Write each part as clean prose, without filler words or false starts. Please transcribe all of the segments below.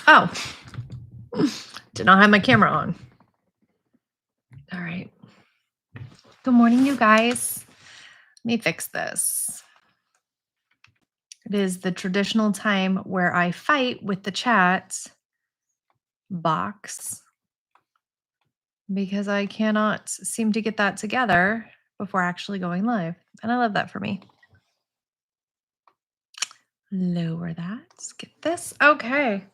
Oh, did not have my camera on. All right. Good morning, you guys. Let me fix this. It is the traditional time where I fight with the chat box because I cannot seem to get that together before actually going live. And I love that for me. Lower that. Let's get this. Okay.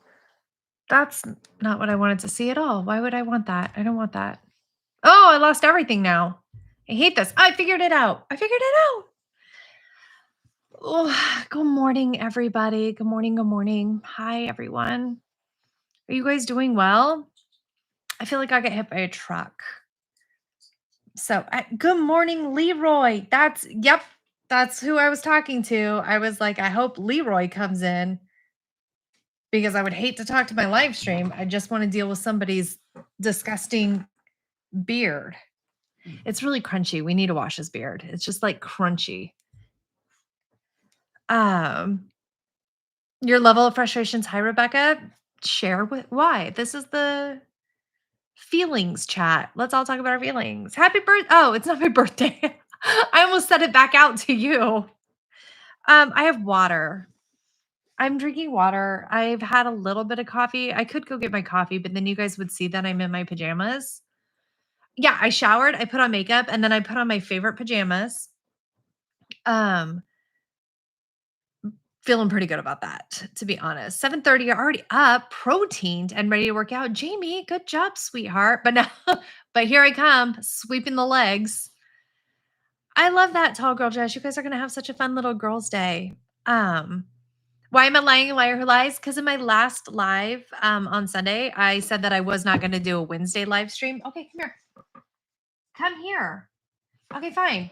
That's not what I wanted to see at all. Why would I want that? I don't want that. Oh, I lost everything now. I hate this. I figured it out. Oh, good morning, everybody. Good morning. Good morning. Hi, everyone. Are you guys doing well? I feel like I got hit by a truck. So, good morning, Leroy. That's who I was talking to. I was like, I hope Leroy comes in because I would hate to talk to my live stream. I just want to deal with somebody's disgusting beard. It's really crunchy. We need to wash his beard. It's just like crunchy. Your level of frustration's high, Rebecca. Share why. This is the feelings chat. Let's all talk about our feelings. Happy birthday. Oh, it's not my birthday. I almost said it back out to you. I have water. I'm drinking water. I've had a little bit of coffee. I could go get my coffee, but then you guys would see that I'm in my pajamas. Yeah, I showered, I put on makeup, and then I put on my favorite pajamas. Feeling pretty good about that, to be honest. 7:30, you're already up, proteined, and ready to work out. Jamie, good job, sweetheart. But now, but here I come, sweeping the legs. I love that, Tall Girl Jess. You guys are gonna have such a fun little girls' day. Why am I lying a liar who lies? Because in my last live on Sunday, I said that I was not gonna do a Wednesday live stream. Okay, come here. Come here. Okay, fine.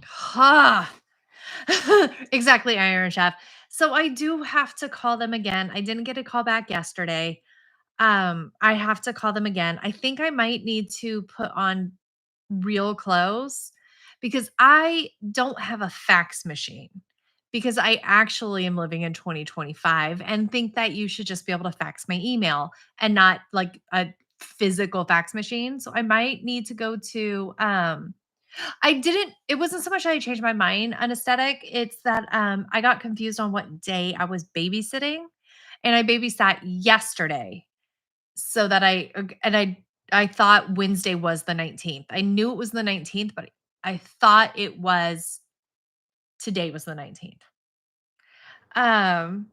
Ha. Exactly, Iron Chef. So I do have to call them again. I didn't get a call back yesterday. I have to call them again. I think I might need to put on real clothes because I don't have a fax machine. Because I actually am living in 2025 and think that you should just be able to fax my email and not like a physical fax machine. So I might need to go to it wasn't so much that I changed my mind on aesthetic, it's that, I got confused on what day I was babysitting, and I babysat yesterday so that I thought Wednesday was the 19th. I knew it was the 19th, but I thought it was today was the 19th. Um,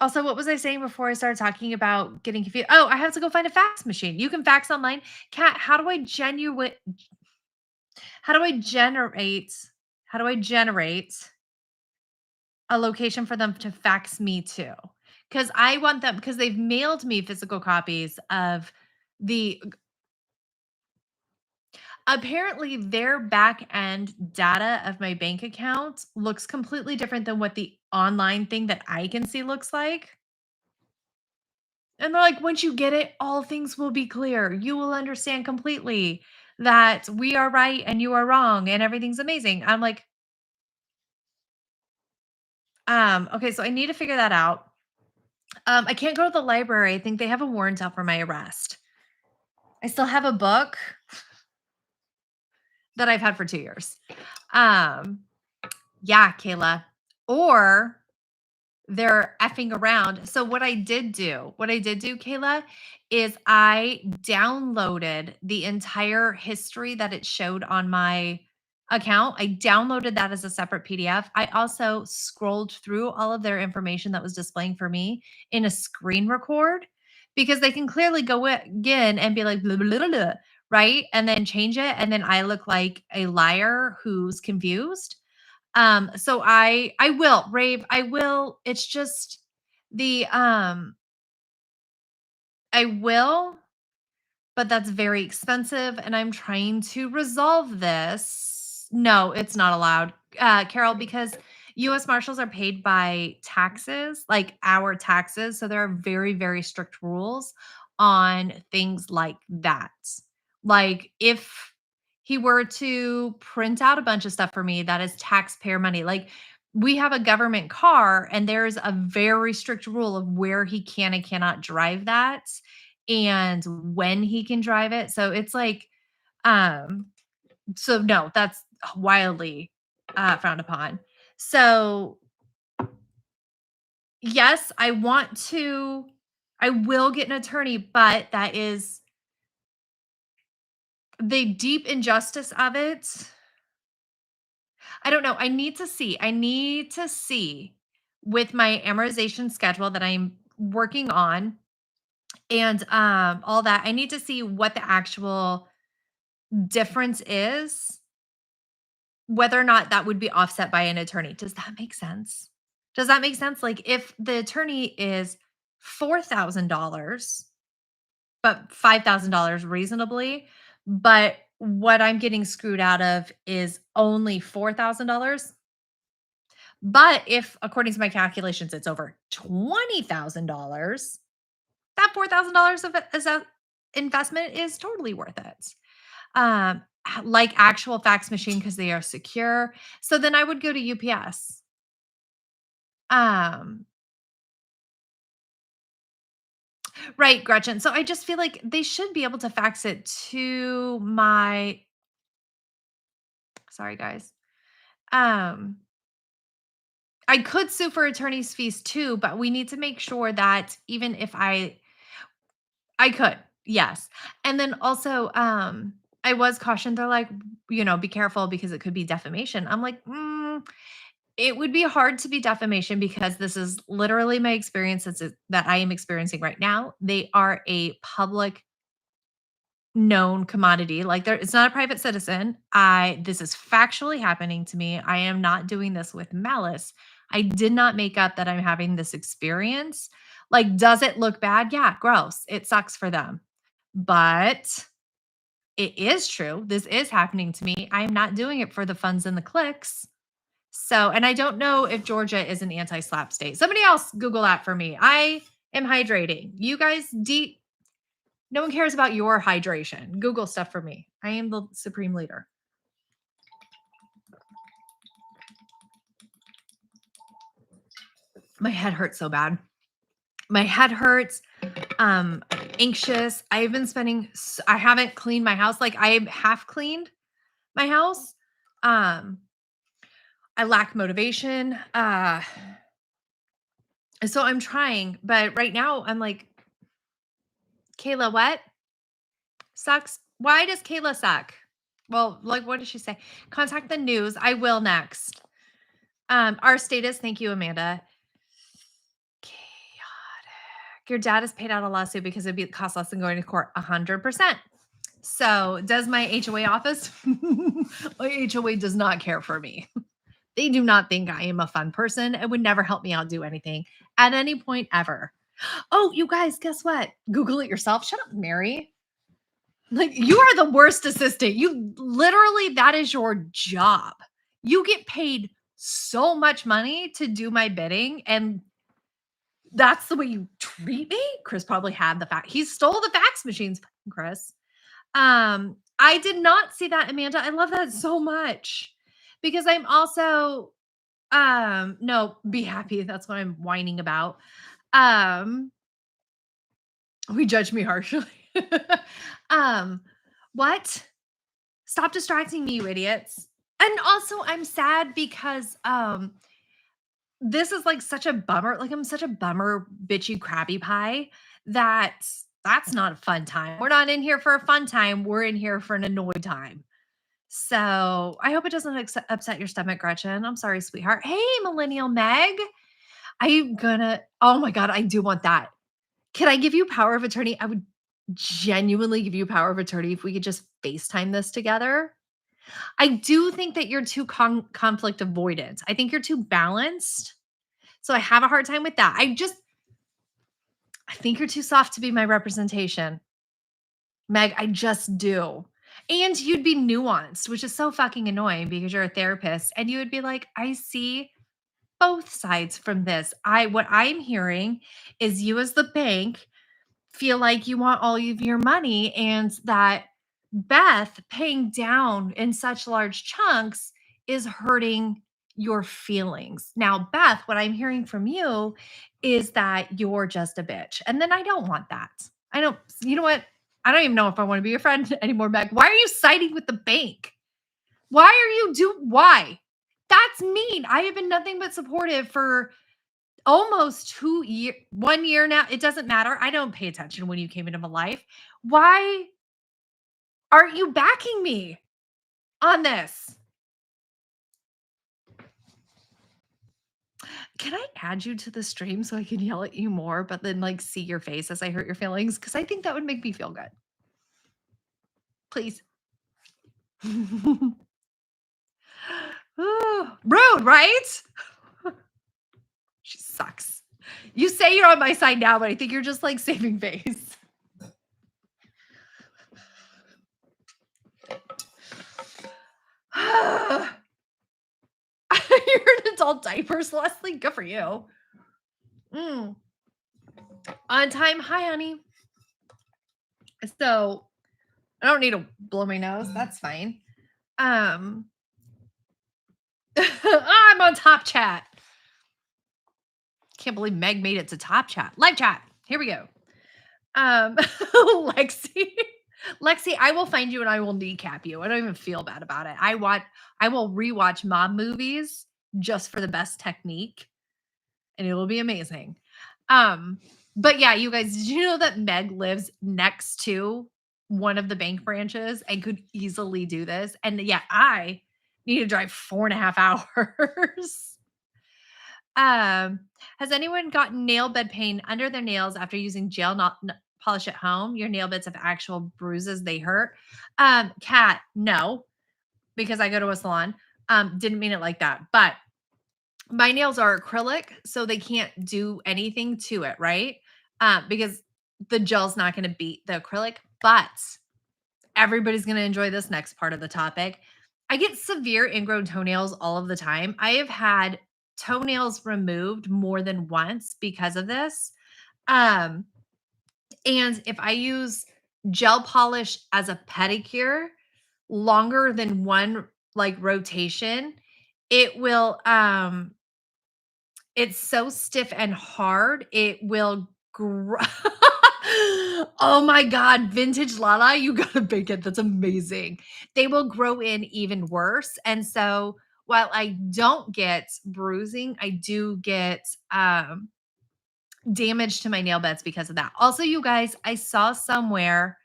Also, what was I saying before I started talking about getting confused? Oh, I have to go find a fax machine. You can fax online. Cat, how do I generate how do I generate a location for them to fax me to? Because I want them because they've mailed me physical copies of the apparently their back end data of my bank account looks completely different than what the online thing that I can see looks like. And they're like, once you get it, all things will be clear. You will understand completely that we are right and you are wrong and everything's amazing. I'm like, okay, so I need to figure that out. I can't go to the library. I think they have a warrant out for my arrest. I still have a book that I've had for 2 years. Yeah, Kayla. Or they're effing around. So what I did do, Kayla, is I downloaded the entire history that it showed on my account. I downloaded that as a separate PDF. I also scrolled through all of their information that was displaying for me in a screen record because they can clearly go again and be like, blah, blah, blah, blah, right? And then change it. And then I look like a liar who's confused. So I will, Rave, I will. It's just the I will, but that's very expensive and I'm trying to resolve this. No, it's not allowed. Carol, because US Marshals are paid by taxes, like our taxes, so there are very very strict rules on things like that. Like if he were to print out a bunch of stuff for me that is taxpayer money, like we have a government car and there's a very strict rule of where he can and cannot drive that and when he can drive it. So it's like, um, so no, that's wildly frowned upon. So yes, I will get an attorney, but that is the deep injustice of it. I don't know. I need to see with my amortization schedule that I'm working on and all that. I need to see what the actual difference is, whether or not that would be offset by an attorney. Does that make sense? Does that make sense? Like if the attorney is $4,000, but $5,000 reasonably, but what I'm getting screwed out of is only $4,000. But if, according to my calculations, it's over $20,000, that $4,000 of it as a investment is totally worth it. Like actual fax machine because they are secure. So then I would go to UPS. Um, right, Gretchen. So I just feel like they should be able to fax it to my sorry guys. Um, I could sue for attorney's fees too, but we need to make sure that even if I could, yes. And then also, I was cautioned, they're like, "Be careful because it could be defamation." I'm like, it would be hard to be defamation because this is literally my experience that I am experiencing right now. They are a public known commodity. Like it's not a private citizen. This is factually happening to me. I am not doing this with malice. I did not make up that I'm having this experience. Like, does it look bad? Yeah, gross. It sucks for them. But it is true. This is happening to me. I'm not doing it for the funds and the clicks. So, and I don't know if Georgia is an anti-slap state. Somebody else Google that for me. I am hydrating. You guys no one cares about your hydration. Google stuff for me. I am the supreme leader. My head hurts so bad. My head hurts. I'm anxious. I haven't cleaned my house. Like I half cleaned my house. Um, I lack motivation. So I'm trying, but right now I'm like, Kayla, what? Sucks. Why does Kayla suck? Well, like, what did she say? Contact the news. I will next. Our status. Thank you, Amanda. Chaotic. Your dad has paid out a lawsuit because it'd cost less than going to court. 100%. So, does my HOA office? My HOA does not care for me. They do not think I am a fun person and would never help me out do anything at any point ever. Oh, you guys, guess what? Google it yourself. Shut up, Mary. Like, you are the worst assistant. You literally, that is your job. You get paid so much money to do my bidding, and that's the way you treat me. Chris probably had the fact he stole the fax machines, Chris. I did not see that, Amanda. I love that so much because I'm also no, be happy. That's what I'm whining about. Um, we judge me harshly. um, what? Stop distracting me, you idiots. And also, I'm sad because this is like such a bummer. Like I'm such a bummer, bitchy, crabby pie that that's not a fun time. We're not in here for a fun time. We're in here for an annoyed time. So I hope it doesn't upset your stomach, Gretchen. I'm sorry, sweetheart. Hey, Millennial Meg. I'm gonna, oh my God, I do want that. Can I give you power of attorney? I would genuinely give you power of attorney if we could just FaceTime this together. I do think that you're too conflict avoidant. I think you're too balanced. So I have a hard time with that. I think you're too soft to be my representation. Meg, I just do. And you'd be nuanced, which is so fucking annoying because you're a therapist and you would be like, I see both sides from this. What I'm hearing is you as the bank feel like you want all of your money and that Beth paying down in such large chunks is hurting your feelings. Now, Beth, what I'm hearing from you is that you're just a bitch. And then I don't want that. I don't, you know what? I don't even know if I want to be your friend anymore, Meg. Why are you siding with the bank? Why are why? That's mean. I have been nothing but supportive for almost 2 years, 1 year now. It doesn't matter. I don't pay attention when you came into my life. Why aren't you backing me on this? Can I add you to the stream so I can yell at you more, but then like see your face as I hurt your feelings? Because I think that would make me feel good. Please. Rude, right? She sucks. You say you're on my side now, but I think you're just like saving face. You're an adult diapers, Leslie. Good for you. On time. Hi, honey. So I don't need to blow my nose. That's fine. I'm on top chat. Can't believe Meg made it to top chat. Live chat. Here we go. Lexi. Lexi, I will find you and I will kneecap you. I don't even feel bad about it. I will rewatch mom movies just for the best technique, and it will be amazing. But yeah, you guys, did you know that Meg lives next to one of the bank branches and could easily do this? And yeah, I need to drive 4.5 hours. Has anyone gotten nail bed pain under their nails after using gel not polish at home? Your nail beds have actual bruises, they hurt. Kat, no, because I go to a salon. Didn't mean it like that, but my nails are acrylic, so they can't do anything to it, right? Because the gel's not going to beat the acrylic, but everybody's going to enjoy this next part of the topic. I get severe ingrown toenails all of the time. I have had toenails removed more than once because of this. And if I use gel polish as a pedicure longer than one like rotation, it will it's so stiff and hard, it will Oh my god, vintage Lala, you gotta bake it. That's amazing. They will grow in even worse. And so while I don't get bruising, I do get damage to my nail beds because of that. Also, you guys, I saw somewhere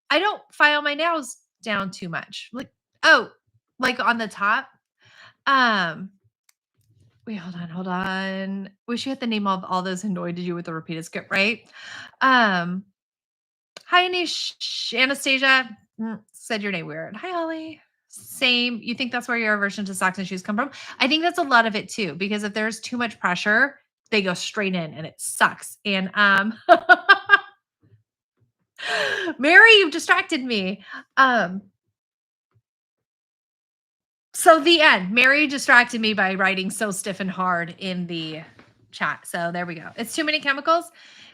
I don't file my nails down too much. Like on the top. Um, Wait, hold on. Wish you had the name of all those annoyed you with the repeated script, right? Um, Hi, Anastasia. Said your name weird. Hi, Holly. Same. You think that's where your aversion to socks and shoes come from? I think that's a lot of it too, because if there's too much pressure, they go straight in and it sucks. And Mary, you've distracted me. So the end. Mary distracted me by writing so stiff and hard in the chat. So there we go. It's too many chemicals.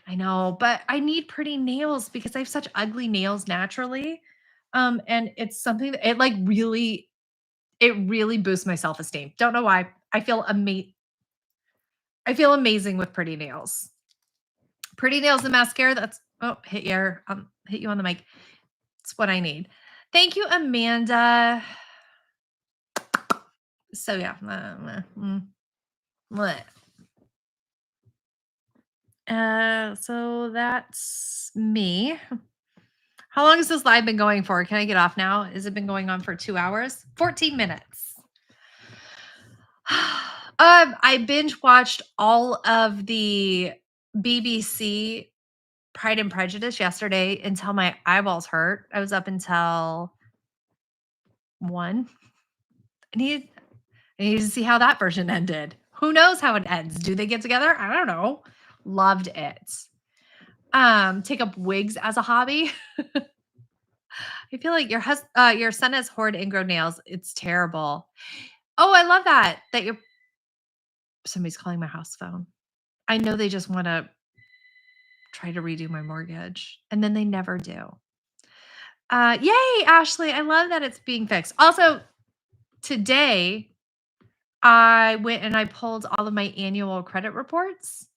I know, but I need pretty nails because I have such ugly nails naturally. And it's something that it really boosts my self-esteem. Don't know why. I feel amazing with pretty nails. Pretty nails and mascara. That's hit you on the mic. It's what I need. Thank you, Amanda. So yeah. So that's me. How long has this live been going for? Can I get off now? Has it been going on for 2 hours? 14 minutes. I binge watched all of the BBC Pride and Prejudice yesterday until my eyeballs hurt. I was up until 1. I need to see how that version ended. Who knows how it ends? Do they get together? I don't know. Loved it. Take up wigs as a hobby. I feel like your son has horrid ingrown nails. It's terrible. Oh, I love that somebody's calling my house phone. I know they just want to try to redo my mortgage, and then they never do. Yay, Ashley. I love that it's being fixed. Also, today I went and I pulled all of my annual credit reports.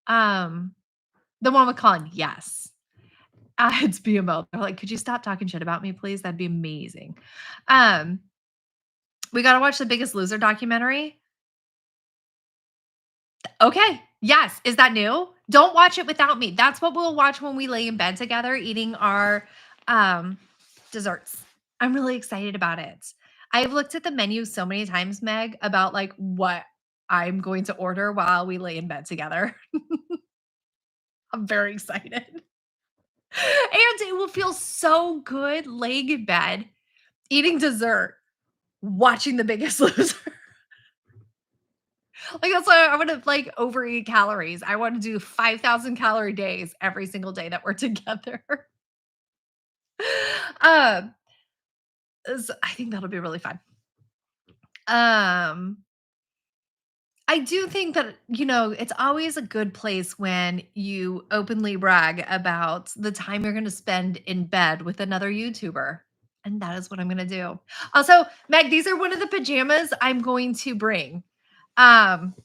Um, the one with Colin, yes. It's BMO. They're like, "Could you stop talking shit about me, please? That'd be amazing." Um, we gotta watch The Biggest Loser documentary. Okay. Yes. Is that new? Don't watch it without me. That's what we'll watch when we lay in bed together eating our um desserts. I'm really excited about it. I've looked at the menu so many times, Meg, about like what I'm going to order while we lay in bed together. I'm very excited. And it will feel so good laying in bed, eating dessert, watching The Biggest Loser. Like, that's why I wanna, like, overeat calories. I wanna do 5,000 calorie days every single day that we're together. Um, I think that'll be really fun. Um, I do think that, it's always a good place when you openly brag about the time you're gonna spend in bed with another YouTuber, and that is what I'm gonna do. Also, Meg, these are one of the pajamas I'm going to bring. Um,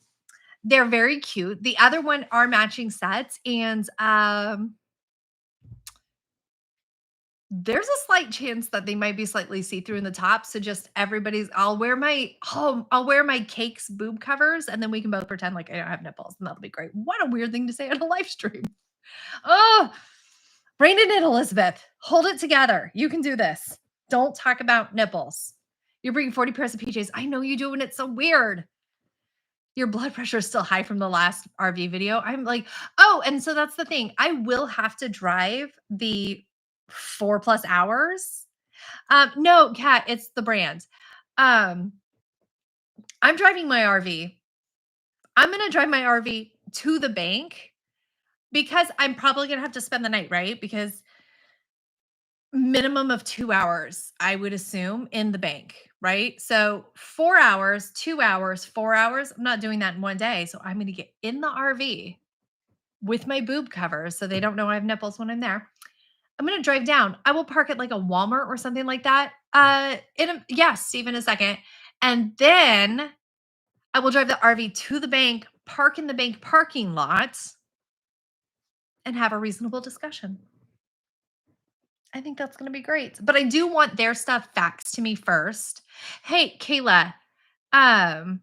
they're very cute. The other one are matching sets, and, there's a slight chance that they might be slightly see-through in the top, so just everybody's I'll wear my cake's boob covers, and then we can both pretend like I don't have nipples, and that'll be great. What a weird thing to say on a live stream. Oh, rein it in, Elizabeth. Hold it together. You can do this. Don't talk about nipples. You're bringing 40 pairs of PJs. I know you do, and it's so weird. Your blood pressure is still high from the last RV video. I'm like, oh, and so that's the thing. I will have to drive the 4 plus hours. No, Cat, it's the brand. Um, I'm driving my RV. I'm gonna drive my RV to the bank because I'm probably gonna have to spend the night, right? Because minimum of 2 hours, I would assume, in the bank, right? So 4 hours, 2 hours, 4 hours. I'm not doing that in one day. So I'm gonna get in the RV with my boob covers so they don't know I have nipples when I'm there. I'm gonna drive down. I will park at like a Walmart or something like that. Yes, Steve, in a second. And then I will drive the RV to the bank, park in the bank parking lot, and have a reasonable discussion. I think that's gonna be great. But I do want their stuff faxed to me first. Hey, Kayla, um,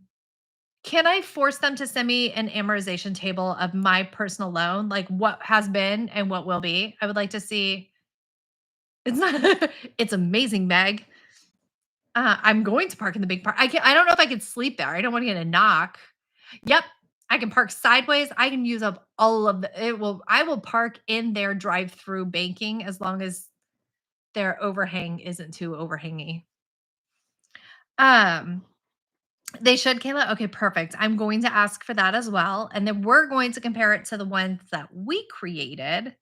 can I force them to send me an amortization table of my personal loan, like what has been and what will be? I would like to see. It's not. It's amazing, Meg. I'm going to park in the big park. I don't know if I could sleep there. I don't want to get a knock. Yep. I can park sideways. I can use up all of I will park in their drive-through banking as long as their overhang isn't too overhangy. Um, they should, Kayla. Okay, perfect. I'm going to ask for that as well. And then we're going to compare it to the ones that we created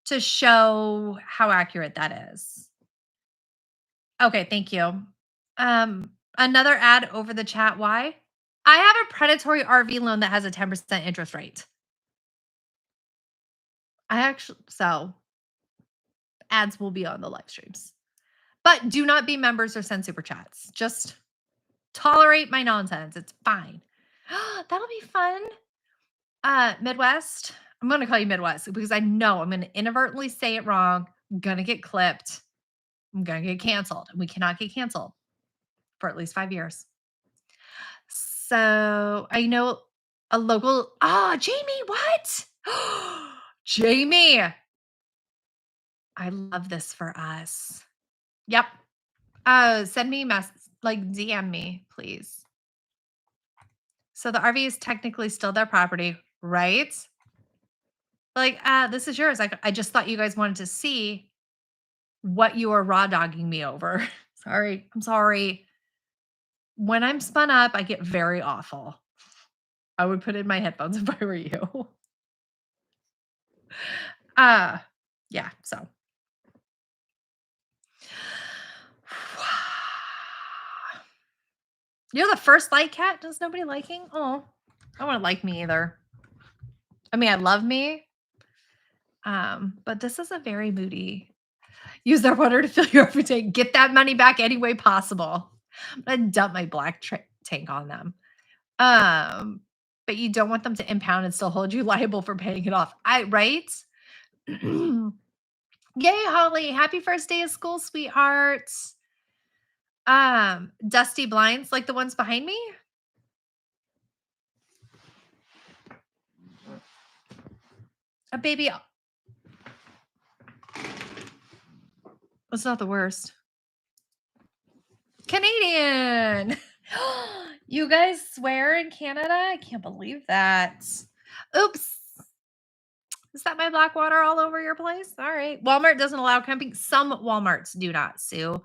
to show how accurate that is. Okay, thank you. Another ad over the chat. Why? I have a predatory RV loan that has a 10% interest rate. So ads will be on the live streams. But do not be members or send super chats. Just tolerate my nonsense. It's fine. That'll be fun. Midwest. I'm going to call you Midwest because I know I'm going to inadvertently say it wrong. I'm going to get clipped. I'm going to get canceled. And we cannot get canceled for at least 5 years. So I know a local. Jamie, what? Jamie. I love this for us. Yep. Send me like DM me, please. So the RV is technically still their property, right? Like, this is yours. I just thought you guys wanted to see what you are raw dogging me over. Sorry. I'm sorry. When I'm spun up, I get very awful. I would put in my headphones if I were you. Yeah, so. You're the first like cat? Does nobody liking? Oh, I want to like me either. I mean, I love me. But this is a very moody. Use their water to fill your everyday. Get that money back any way possible. I'm gonna dump my black tank on them. Um, but you don't want them to impound and still hold you liable for paying it off. I right? Yay, Holly. Happy first day of school, sweetheart. Dusty blinds like the ones behind me? A baby. It's not the worst. Canadian. You guys swear in Canada? I can't believe that. Oops. Is that my black water all over your place? All right. Walmart doesn't allow camping. Some Walmarts do not, Sue.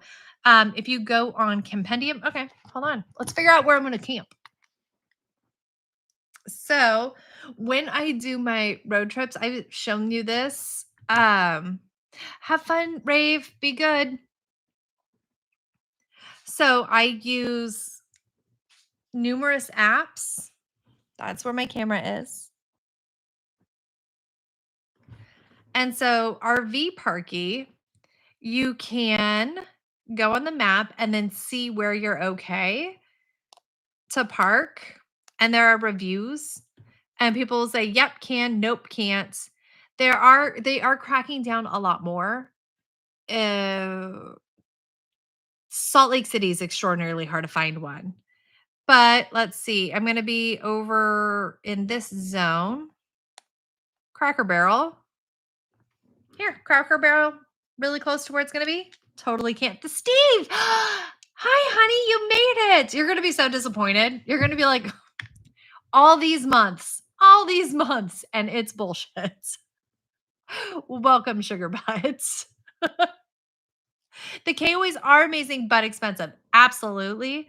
If you go on Compendium, okay, hold on. Let's figure out where I'm going to camp. So when I do my road trips, I've shown you this. Have fun, rave, be good. So I use numerous apps. That's where my camera is. And so RV Parky, you can go on the map and then see where you're okay to park. And there are reviews. And people will say, yep, can, nope, can't. They are cracking down a lot more. Salt Lake City is extraordinarily hard to find one. But let's see. I'm going to be over in this zone. Cracker Barrel. Here, Cracker Barrel, really close to where it's going to be. Totally can't. The Steve. Hi, honey. You made it. You're going to be so disappointed. You're going to be like, all these months, and it's bullshit. Welcome, sugar butts. The KOAs are amazing, but expensive. Absolutely.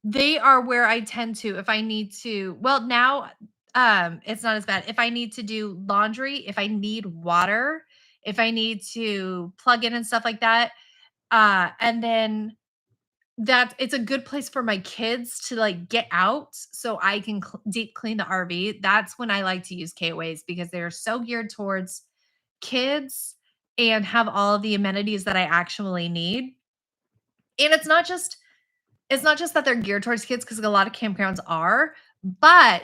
They are where I tend to, if I need to, well, now it's not as bad. If I need to do laundry, if I need water, if I need to plug in and stuff like that, and then that it's a good place for my kids to like get out so I can deep clean the RV. That's when I like to use KOAs because they're so geared towards kids and have all of the amenities that I actually need. And it's not just that they're geared towards kids because a lot of campgrounds are, but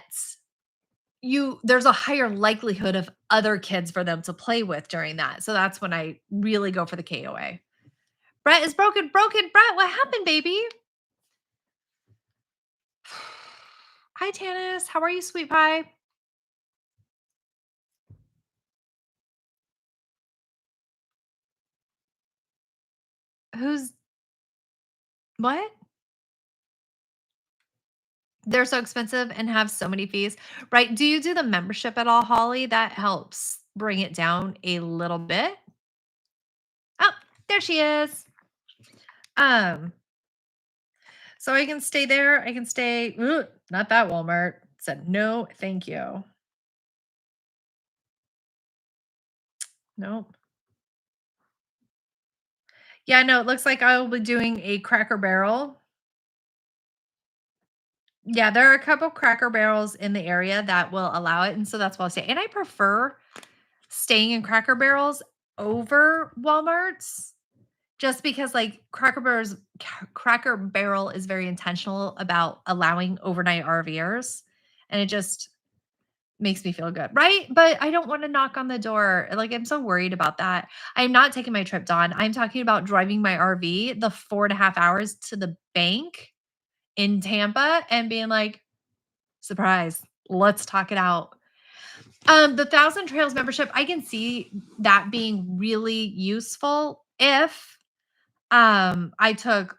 there's a higher likelihood of other kids for them to play with during that. So that's when I really go for the KOA. Brett is broken. Brett, what happened, baby? Hi, Tanis. How are you, sweet pie? Who's what? They're so expensive and have so many fees, right? Do you do the membership at all, Holly? That helps bring it down a little bit. Oh, there she is. So I can stay there. I can stay. Not that Walmart. Said no, thank you. Nope. Yeah, no, it looks like I will be doing a Cracker Barrel. Yeah, there are a couple Cracker Barrels in the area that will allow it, and so that's why I'll say. And I prefer staying in Cracker Barrels over Walmarts just because like Cracker Barrel is very intentional about allowing overnight RVers, and it just makes me feel good, right? But I don't want to knock on the door. Like, I'm so worried about that. I'm not taking my trip, Dawn. I'm talking about driving my RV the 4.5 hours to the bank in Tampa and being like, surprise, let's talk it out. The Thousand Trails membership, I can see that being really useful if I took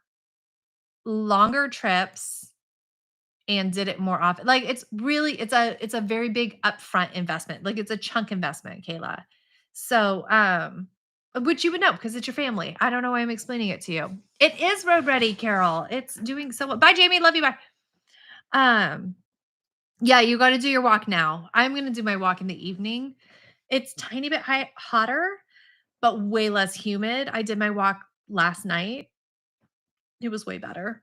longer trips and did it more often. Like it's a very big upfront investment. Like it's a chunk investment, Kayla. So, which you would know because it's your family. I don't know why I'm explaining it to you. It is road ready, Carol. It's doing so well. Bye, Jamie. Love you. Bye. Yeah, you got to do your walk now. I'm going to do my walk in the evening. It's tiny bit hotter, but way less humid. I did my walk last night. It was way better.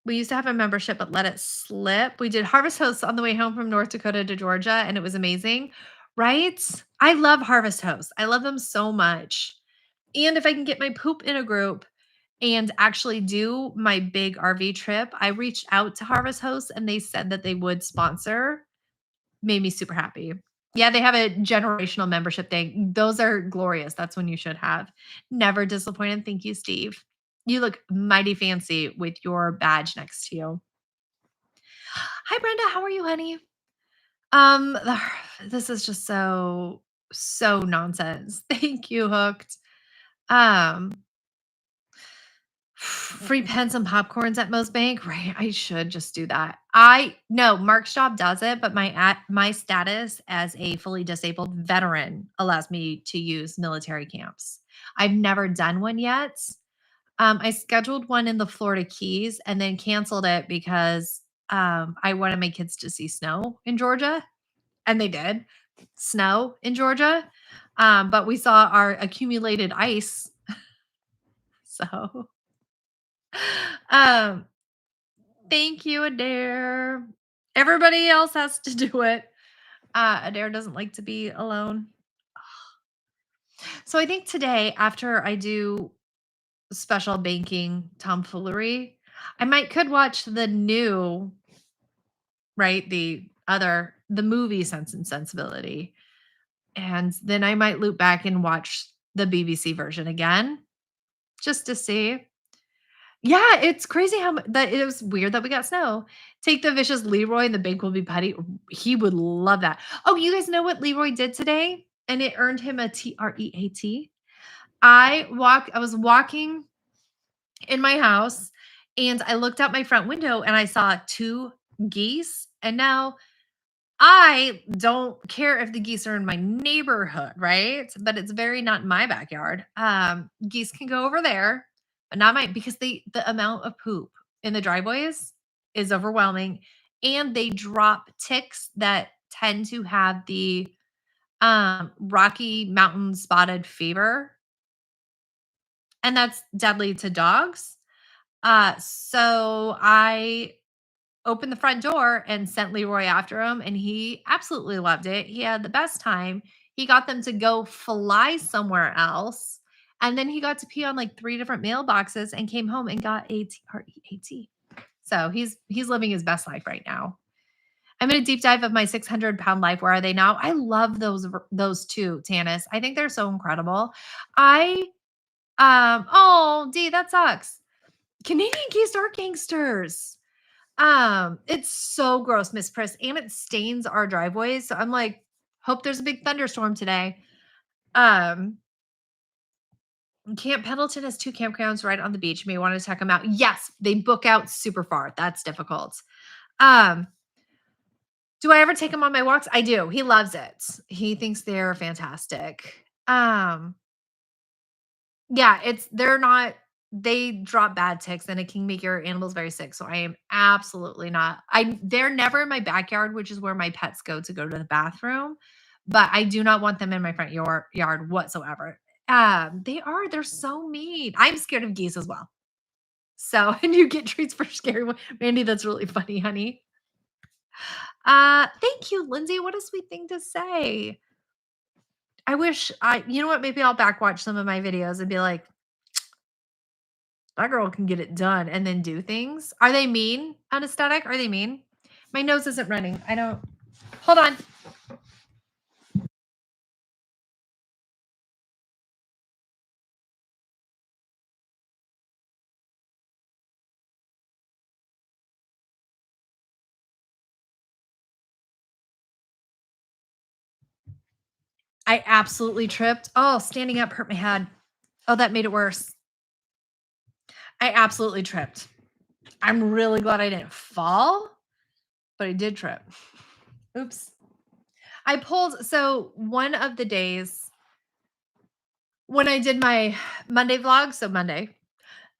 We used to have a membership, but let it slip. We did Harvest Hosts on the way home from North Dakota to Georgia, and it was amazing, right? I love Harvest Hosts. I love them so much. And if I can get my poop in a group, and actually do my big RV trip. I reached out to Harvest Hosts and they said that they would sponsor. Made me super happy. Yeah, they have a generational membership thing. Those are glorious. That's one you should have. Never disappointed. Thank you, Steve. You look mighty fancy with your badge next to you. Hi, Brenda. How are you, honey? Um, this is just so nonsense. Thank you, Hooked. Um, free pens and popcorns at Mo's Bank, right? I should just do that. I no, Mark's job does it, but my status as a fully disabled veteran allows me to use military camps. I've never done one yet. I scheduled one in the Florida Keys and then canceled it because I wanted my kids to see snow in Georgia, and they did snow in Georgia. But we saw our accumulated ice. So um thank you, Adair. Everybody else has to do it. Adair doesn't like to be alone. So I think today, after I do special banking tomfoolery, I might could watch the new, right? The movie Sense and Sensibility. And then I might loop back and watch the BBC version again just to see. Yeah, it's crazy how that it was weird that we got snow. Take the vicious Leroy and the bank will be putty. He would love that. Oh, you guys know what Leroy did today? And it earned him a TREAT. I was walking in my house and I looked out my front window and I saw two geese. And now I don't care if the geese are in my neighborhood, right? But it's very not in my backyard. Geese can go over there, but not mine because the amount of poop in the driveways is overwhelming, and they drop ticks that tend to have the Rocky Mountain spotted fever, and that's deadly to dogs. So I opened the front door and sent Leroy after him, and he absolutely loved it. He had the best time. He got them to go fly somewhere else, and then he got to pee on like 3 different mailboxes and came home and got a TREAT. So he's living his best life right now. I'm in a deep dive of my 600-pound life. Where are they now? I love those two, Tanis. I think they're so incredible. I oh, D, that sucks. Canadian geese are gangsters. It's so gross, Miss Priss, and it stains our driveways. So I'm like, hope there's a big thunderstorm today. Um, Camp Pendleton has 2 campgrounds right on the beach. You may want to check them out. Yes, they book out super far. That's difficult. Um, do I ever take him on my walks? I do. He loves it. He thinks they're fantastic. Yeah, they're not they drop bad ticks and it can make your animals very sick. So I am absolutely not. They're never in my backyard, which is where my pets go to the bathroom, but I do not want them in my front yard whatsoever. They're so mean. I'm scared of geese as well. So, and you get treats for scary one. Mandy, that's really funny, honey. Thank you, Lindsay. What a sweet thing to say. I wish you know what? Maybe I'll back watch some of my videos and be like, that girl can get it done and then do things. Are they mean? Anesthetic? Are they mean? My nose isn't running. I don't. Hold on. I absolutely tripped. Oh, standing up hurt my head. Oh, that made it worse. I absolutely tripped. I'm really glad I didn't fall, but I did trip. Oops. I pulled, so one of the days when I did my Monday vlog, so Monday,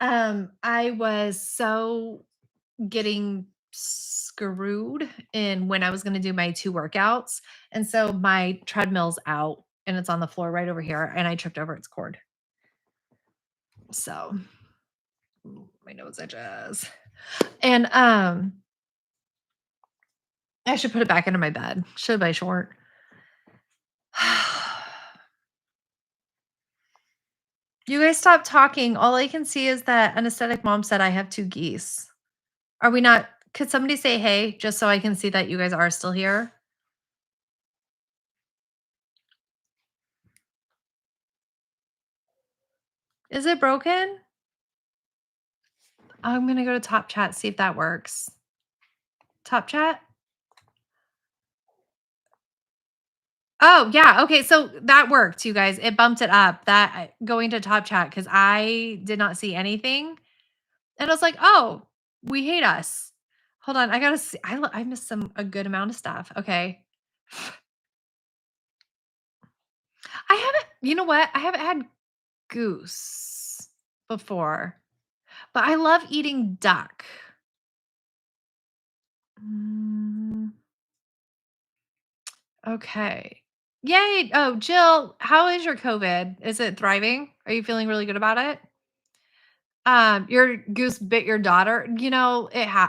I was so getting screwed in when I was going to do my 2 workouts. And so my treadmill's out and it's on the floor right over here and I tripped over its cord. So my nose edges. And I should put it back into my bed. Should I short? You guys stop talking. All I can see is that anesthetic mom said I have 2 geese. Are we not could somebody say hey just so I can see that you guys are still here? Is it broken? I'm gonna go to top chat, see if that works. Top chat? Oh, yeah, okay, so that worked, you guys. It bumped it up. That going to top chat because I did not see anything, and I was like, "Oh, we hate us." Hold on, I gotta see. I missed a good amount of stuff. Okay. I haven't you know what? I haven't had goose before, but I love eating duck. Mm, okay. Yay! Oh, Jill, how is your COVID? Is it thriving? Are you feeling really good about it? Your goose bit your daughter.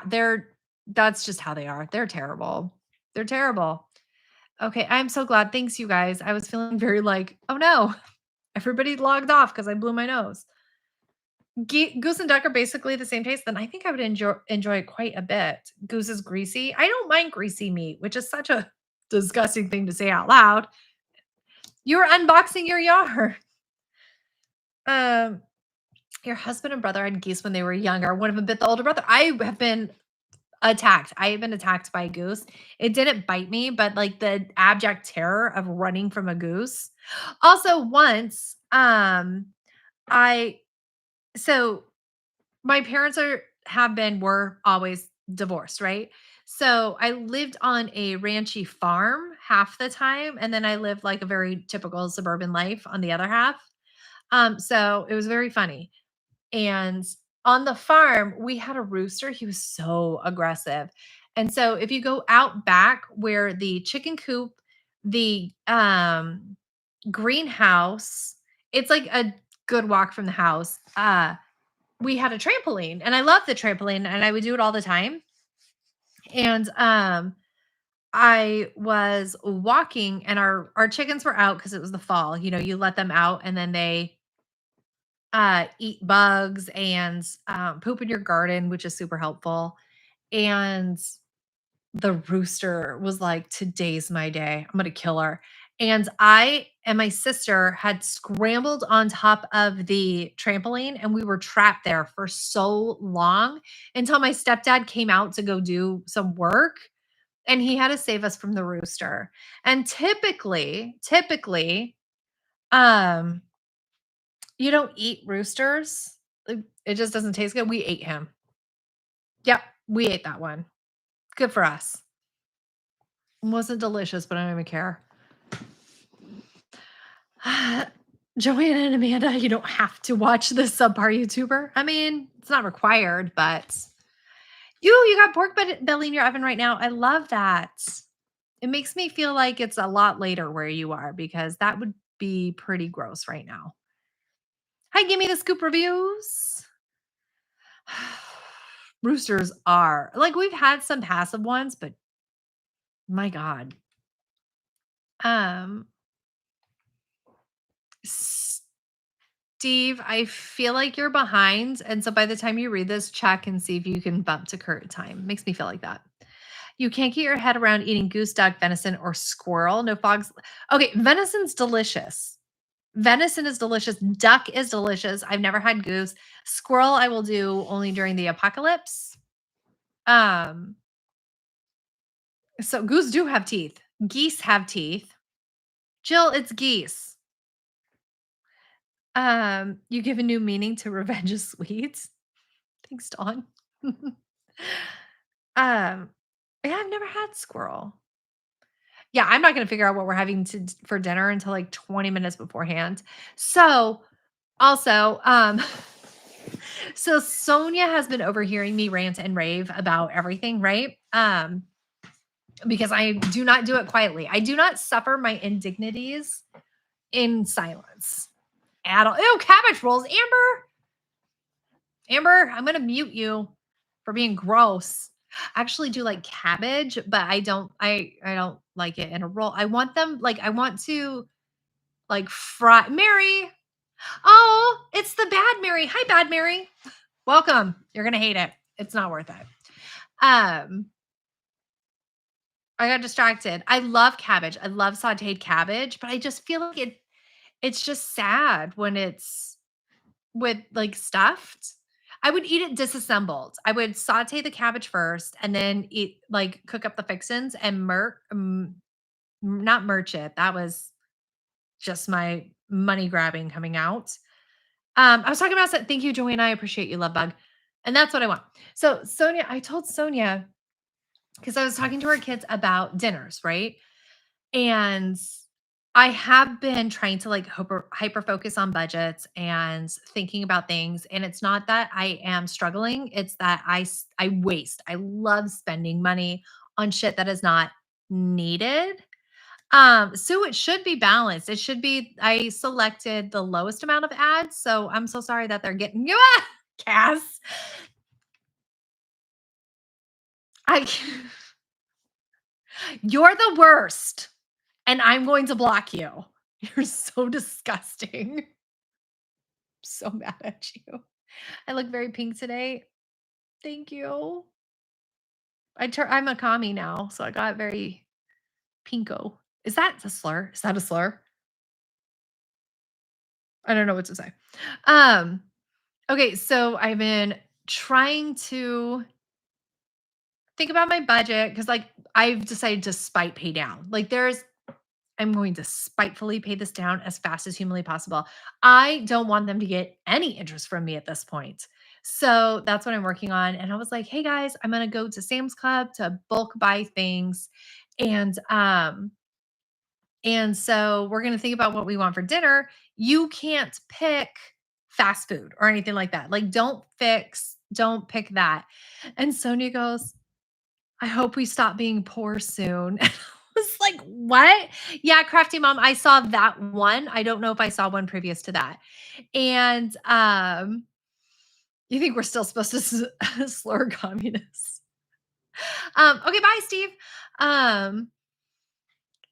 They're that's just how they are. They're terrible. They're terrible. Okay, I'm so glad. Thanks, you guys. I was feeling very like, oh no, everybody logged off because I blew my nose. Goose and duck are basically the same taste. Then I think I would enjoy it quite a bit. Goose is greasy. I don't mind greasy meat, which is such a disgusting thing to say out loud. You're unboxing your yard. Um, your husband and brother had geese when they were younger. One of them bit the older brother. I have been attacked. I have been attacked by a goose. It didn't bite me, but like the abject terror of running from a goose. Also, once, I so my parents were always divorced, right? So I lived on a ranchy farm half the time, and then I lived like a very typical suburban life on the other half. So it was very funny. And on the farm, we had a rooster. He was so aggressive. And so if you go out back where the chicken coop, the greenhouse, it's like a good walk from the house. We had a trampoline and I love the trampoline and I would do it all the time. And I was walking and our chickens were out because it was the fall. You let them out and then they eat bugs and poop in your garden, which is super helpful. And the rooster was like, "Today's my day. I'm gonna kill her." And I and my sister had scrambled on top of the trampoline and we were trapped there for so long until my stepdad came out to go do some work and he had to save us from the rooster. And typically, um, you don't eat roosters. It just doesn't taste good. We ate him. Yep, we ate that one. Good for us. Wasn't delicious, but I don't even care. Joanna and Amanda, you don't have to watch this subpar YouTuber. I mean, it's not required, but you got pork belly in your oven right now. I love that. It makes me feel like it's a lot later where you are because that would be pretty gross right now. Hi, give me the scoop reviews. Roosters are like we've had some passive ones, but my God. Um, Steve, I feel like you're behind. And so by the time you read this, check and see if you can bump to current time. Makes me feel like that. You can't get your head around eating goose, duck, venison, or squirrel. No fogs. Okay, venison's delicious. Venison is delicious. Duck is delicious. I've never had goose. Squirrel, I will do only during the apocalypse. Um, so goose do have teeth. Geese have teeth. Jill, it's geese. You give a new meaning to revenge is sweet. Thanks, Dawn. Yeah, I've never had squirrel. Yeah, I'm not gonna figure out what we're having for dinner until like 20 minutes beforehand. So, also, so Sonia has been overhearing me rant and rave about everything, right? Because I do not do it quietly. I do not suffer my indignities in silence at all. Ew, cabbage rolls, Amber. Amber, I'm gonna mute you for being gross. I actually do like cabbage, but I don't like it in a roll. I want them like I want to like fry Mary. Oh, it's the Bad Mary. Hi, Bad Mary. Welcome. You're gonna hate it. It's not worth it. Um, I got distracted. I love cabbage. I love sauteed cabbage, but I just feel like it's just sad when it's with like stuffed. I would eat it disassembled. I would saute the cabbage first and then eat like cook up the fixins and not merch it. That was just my money grabbing coming out. I was talking about thank you, Joanna. I appreciate you, love bug. And that's what I want. So Sonia, I told Sonia because I was talking to her kids about dinners, right? And I have been trying to like hyper focus on budgets and thinking about things. And it's not that I am struggling, it's that I waste. I love spending money on shit that is not needed. So it should be balanced. It should be I selected the lowest amount of ads. So I'm so sorry that they're getting you Cass. I You're the worst. And I'm going to block you. You're so disgusting. So mad at you. I look very pink today. Thank you. I'm a commie now, so I got very pinko. Is that a slur? Is that a slur? I don't know what to say. Um, okay, so I've been trying to think about my budget because like I've decided to spite pay down. Like I'm going to spitefully pay this down as fast as humanly possible. I don't want them to get any interest from me at this point. So that's what I'm working on. And I was like, hey guys, I'm gonna go to Sam's Club to bulk buy things. And and so we're gonna think about what we want for dinner. You can't pick fast food or anything like that. Like, don't pick that. And Sonia goes, I hope we stop being poor soon. And I was like, "What?" Yeah, Crafty Mom, I saw that one. I don't know if I saw one previous to that. And, you think we're still supposed to slur communists. Okay, bye, Steve. Um,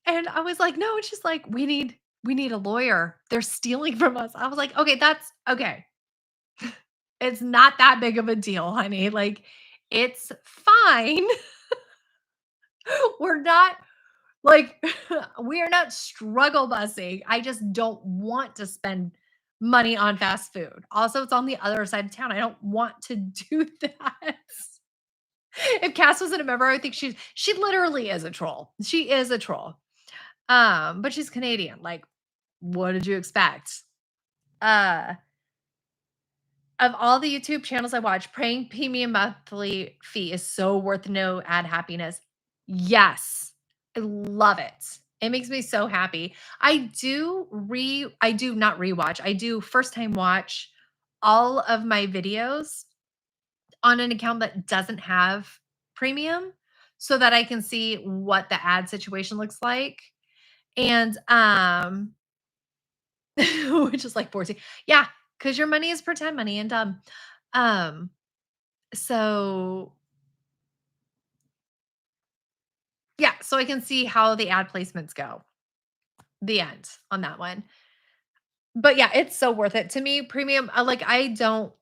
and I was like, "No," and she's like, "We need a lawyer. They're stealing from us." I was like, "Okay, that's okay. It's not that big of a deal, honey. Like, it's fine. We're not Like, we are not struggle busing. I just don't want to spend money on fast food. Also, it's on the other side of town. I don't want to do that. If Cass wasn't a member, I would think she literally is a troll. She is a troll. But she's Canadian. Like, what did you expect? Uh, of all the YouTube channels I watch, praying premium monthly fee is so worth no ad happiness. Yes. I love it. It makes me so happy. I do not rewatch. I do first time watch all of my videos on an account that doesn't have premium so that I can see what the ad situation looks like. And which is like 14. Yeah, because your money is pretend money and um so yeah, so I can see how the ad placements go. The end on that one. But yeah, it's so worth it to me. Premium, like I don't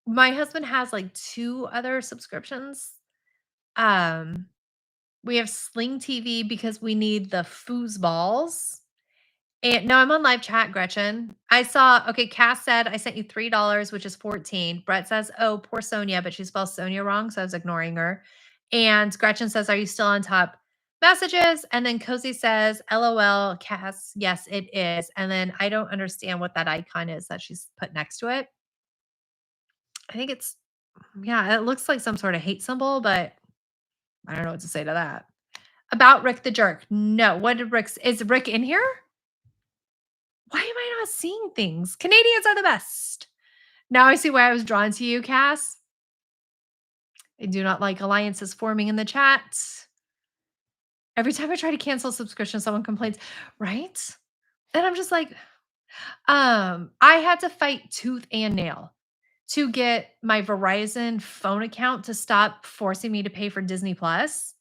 my husband has like 2 other subscriptions. Um, we have Sling TV because we need the foosballs. And no, I'm on live chat, Gretchen. I saw okay, Cass said I sent you $3, which is 14. Brett says, "Oh, poor Sonia," but she spells Sonia wrong, so I was ignoring her. And Gretchen says, "Are you still on top messages?" And then Cozy says, "LOL, Cass, yes, it is." And then I don't understand what that icon is that she's put next to it. I think it's yeah, it looks like some sort of hate symbol, but I don't know what to say to that. About Rick the Jerk. No, what did Rick is Rick in here? Why am I not seeing things? Canadians are the best. Now I see why I was drawn to you, Cass. I do not like alliances forming in the chat. Every time I try to cancel a subscription, someone complains, right? And I'm just like, I had to fight tooth and nail to get my Verizon phone account to stop forcing me to pay for Disney Plus.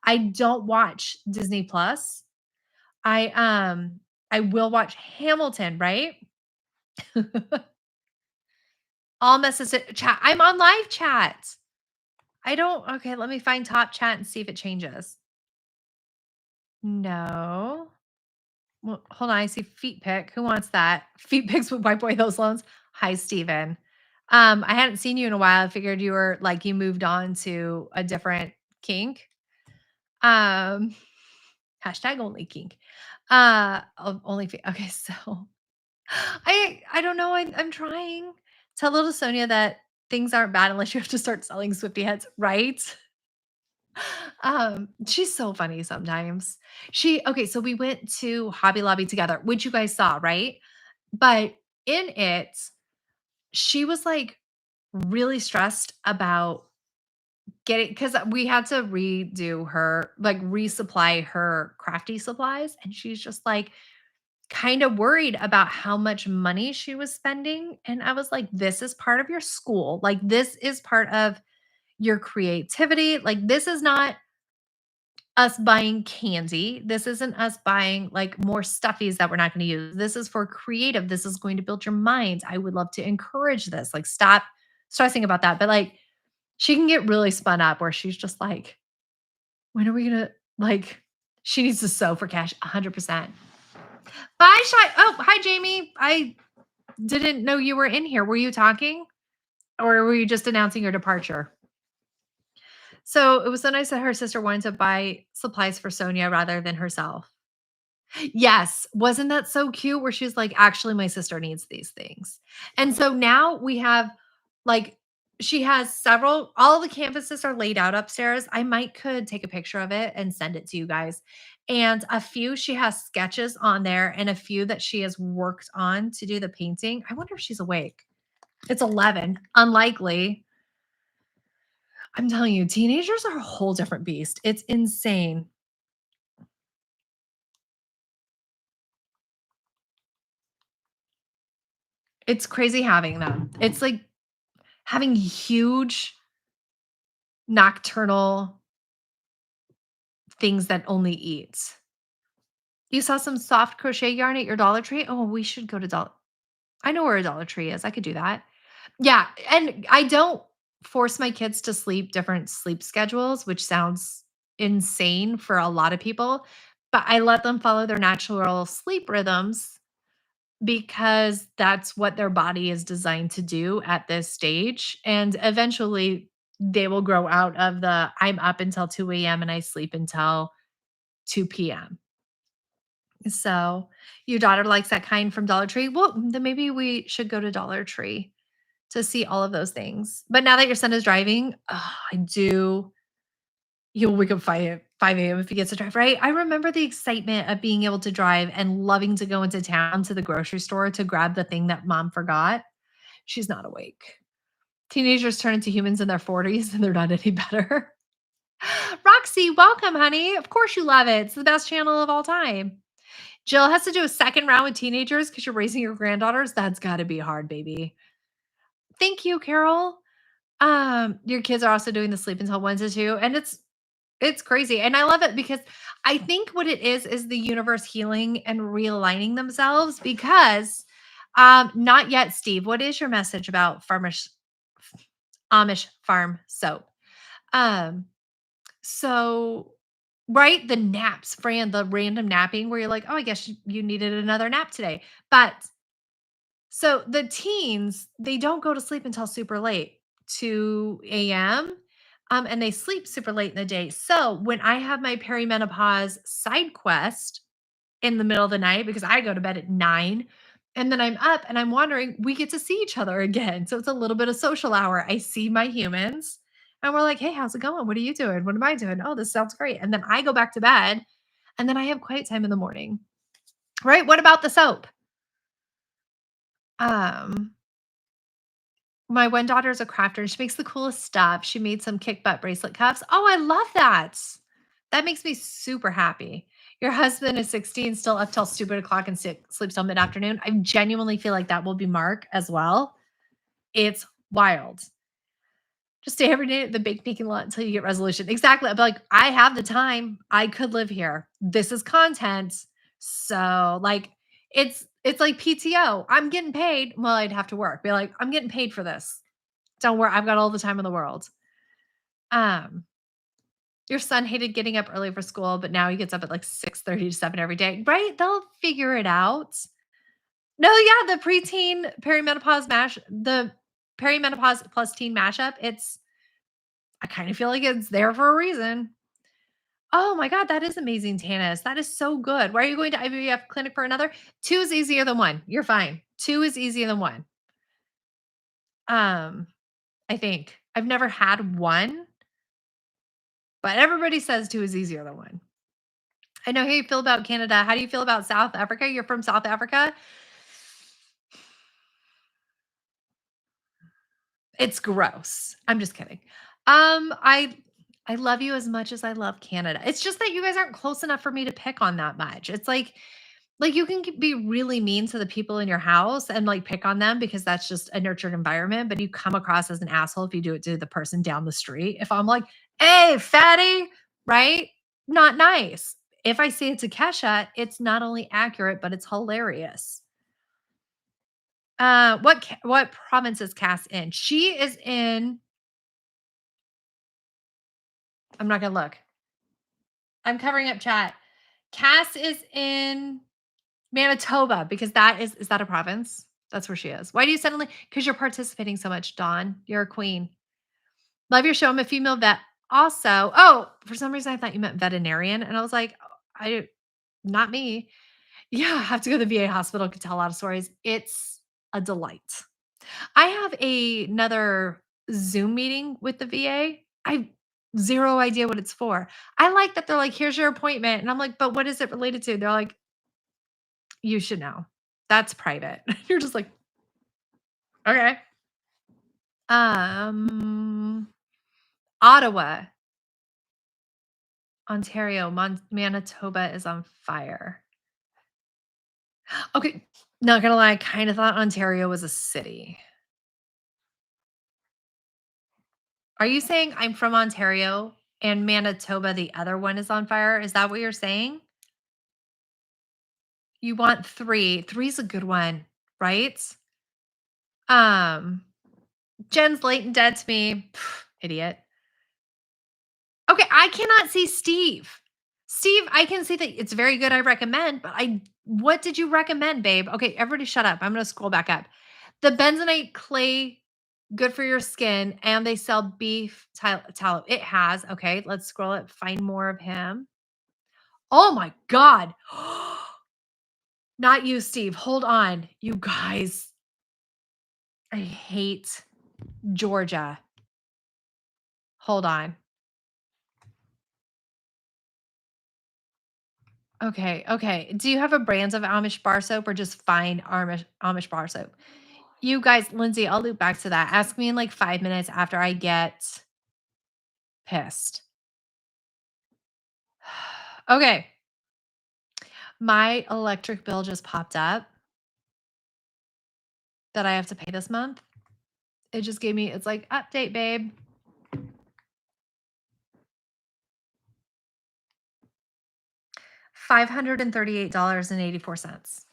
I don't watch Disney Plus. I will watch Hamilton, right? All messages chat. I'm on live chat. I don't okay, let me find top chat and see if it changes. No. Well, hold on, I see feet pic. Who wants that? Feet pics would wipe away those loans. Hi, Steven. I hadn't seen you in a while. I figured you were like you moved on to a different kink. Um, hashtag only kink. Only okay, so I don't know. I'm trying. Tell little Sonia that things aren't bad unless you have to start selling Swifty heads, right? She's so funny sometimes. She okay, so we went to Hobby Lobby together, which you guys saw, right? But in it, she was like really stressed about getting because we had to redo her, like resupply her crafty supplies. And she's just like kind of worried about how much money she was spending. And I was like, this is part of your school. Like, this is part of your creativity. Like, this is not us buying candy. This isn't us buying like more stuffies that we're not going to use. This is for creative. This is going to build your mind. I would love to encourage this. Like, stop stressing about that. But like, she can get really spun up where she's just like, when are we going to like, she needs to sew for cash 100%. Bye, Shy. Oh, hi, Jamie. I didn't know you were in here. Were you talking or were you just announcing your departure? So it was so nice that her sister wanted to buy supplies for Sonia rather than herself. Yes, wasn't that so cute where she's like, "Actually, my sister needs these things." And so now we have like she has several all the canvases are laid out upstairs. I might could take a picture of it and send it to you guys. And a few she has sketches on there and a few that she has worked on to do the painting. I wonder if she's awake. It's 11. Unlikely. I'm telling you, teenagers are a whole different beast. It's insane. It's crazy having them. It's like having huge nocturnal things that only eat. You saw some soft crochet yarn at your Dollar Tree? Oh, we should go to Dollar I know where a Dollar Tree is. I could do that. Yeah, and I don't force my kids to sleep different sleep schedules, which sounds insane for a lot of people, but I let them follow their natural sleep rhythms because that's what their body is designed to do at this stage, and eventually, they will grow out of the, "I'm up until 2 AM and I sleep until 2 PM." So, your daughter likes that kind from Dollar Tree? Well, then maybe we should go to Dollar Tree to see all of those things. But now that your son is driving, I do he'll wake up 5 AM if he gets to drive, right? I remember the excitement of being able to drive and loving to go into town to the grocery store to grab the thing that mom forgot. She's not awake. Teenagers turn into humans in their 40s and they're not any better. Roxy, welcome, honey. Of course you love it. It's the best channel of all time. Jill has to do a second round with teenagers because you're raising your granddaughters. That's got to be hard, baby. Thank you, Carol. Your kids are also doing the sleep until Wednesday too, and it's crazy, and I love it because I think what it is the universe healing and realigning themselves because, not yet, Steve. What is your message about farmish Amish farm soap? Um, so right, the naps, Fran, the random napping where you're like, "Oh, I guess you needed another nap today." But so the teens, they don't go to sleep until super late, 2 AM, and they sleep super late in the day. So when I have my perimenopause side quest in the middle of the night, because I go to bed at 9 and then I'm up and I'm wondering, we get to see each other again. So it's a little bit of social hour. I see my humans and we're like, hey, how's it going? What are you doing? What am I doing? Oh, this sounds great. And then I go back to bed and then I have quiet time in the morning. Right? What about the soap? Um, My one daughter is a crafter and she makes the coolest stuff. She made some kick butt bracelet cuffs. Oh, I love that. That makes me super happy. Your husband is 16, still up till stupid o'clock and sleeps till mid afternoon. I genuinely feel like that will be Mark as well. It's wild. Just stay every day at the baked beacon lot until you get resolution. Exactly. But like, I have the time. I could live here. This is content. So, like, It's like PTO. I'm getting paid. Well, I'd have to work. Be like, "I'm getting paid for this. Don't worry, I've got all the time in the world." Um, your son hated getting up early for school, but now he gets up at like 6:30 to 7 every day, right? They'll figure it out. No, yeah, the preteen perimenopause mash the perimenopause plus teen mashup, I kind of feel like it's there for a reason. Oh my god, that is amazing, Tanis. That is so good. Why are you going to IVF clinic for another? 2 is easier than 1. You're fine. 2 is easier than 1. Um, I think. I've never had 1, but everybody says 2 is easier than 1. I know how you feel about Canada. How do you feel about South Africa? You're from South Africa? It's gross. I'm just kidding. I love you as much as I love Canada. It's just that you guys aren't close enough for me to pick on that much. It's like you can be really mean to the people in your house and like pick on them because that's just a nurtured environment, but you come across as an asshole if you do it to the person down the street. If I'm like, "Hey, fatty," right? Not nice. If I say it to Kesha, it's not only accurate, but it's hilarious. What province is Cass in? She is in I'm not gonna look. I'm covering up chat. Cass is in Manitoba because is that a province? That's where she is. Why do you suddenly because you're participating so much, Dawn. You're a queen. Love your show. I'm a female vet. Also, oh, for some reason I thought you meant veterinarian. And I was like, I not me. Yeah, I have to go to the VA hospital, could tell a lot of stories. It's a delight. I have another Zoom meeting with the VA. I zero idea what it's for. I like that they're like, "Here's your appointment," and I'm like, "But what is it related to?" They're like, "You should know. That's private." You're just like, "Okay." Ottawa, Ontario, Manitoba is on fire. Okay, not gonna lie, I kinda thought Ontario was a city. Are you saying I'm from Ontario and Manitoba, the other one is on fire? Is that what you're saying? You want 3. Three's a good one, right? Um, Jen's late and dead to me. Idiot. Okay, I cannot see Steve. Steve, I can see that it's very good, I recommend, but I what did you recommend, babe? Okay, everybody shut up. I'm gonna scroll back up. The bentonite clay, good for your skin, and they sell beef tallow. It has. Okay, let's scroll it, find more of him. Oh my god. Not you, Steve. Hold on. You guys, I hate Georgia. Hold on. Okay, okay. Do you have a brands of Amish bar soap or just fine Amish bar soap? You guys, Lindsay, I'll loop back to that. Ask me in like 5 minutes after I get pissed. Okay. My electric bill just popped up that I have to pay this month. It just gave me, it's like, update, babe. $538.84.